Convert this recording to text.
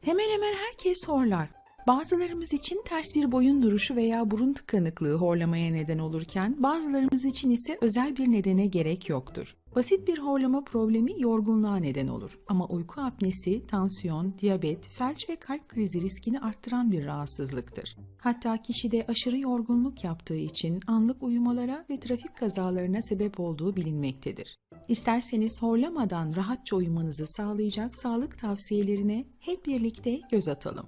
Hemen hemen herkes horlar. Bazılarımız için ters bir boyun duruşu veya burun tıkanıklığı horlamaya neden olurken bazılarımız için ise özel bir nedene gerek yoktur. Basit bir horlama problemi yorgunluğa neden olur ama uyku apnesi, tansiyon, diyabet, felç ve kalp krizi riskini arttıran bir rahatsızlıktır. Hatta kişide aşırı yorgunluk yaptığı için anlık uyumalara ve trafik kazalarına sebep olduğu bilinmektedir. İsterseniz horlamadan rahatça uyumanızı sağlayacak sağlık tavsiyelerine hep birlikte göz atalım.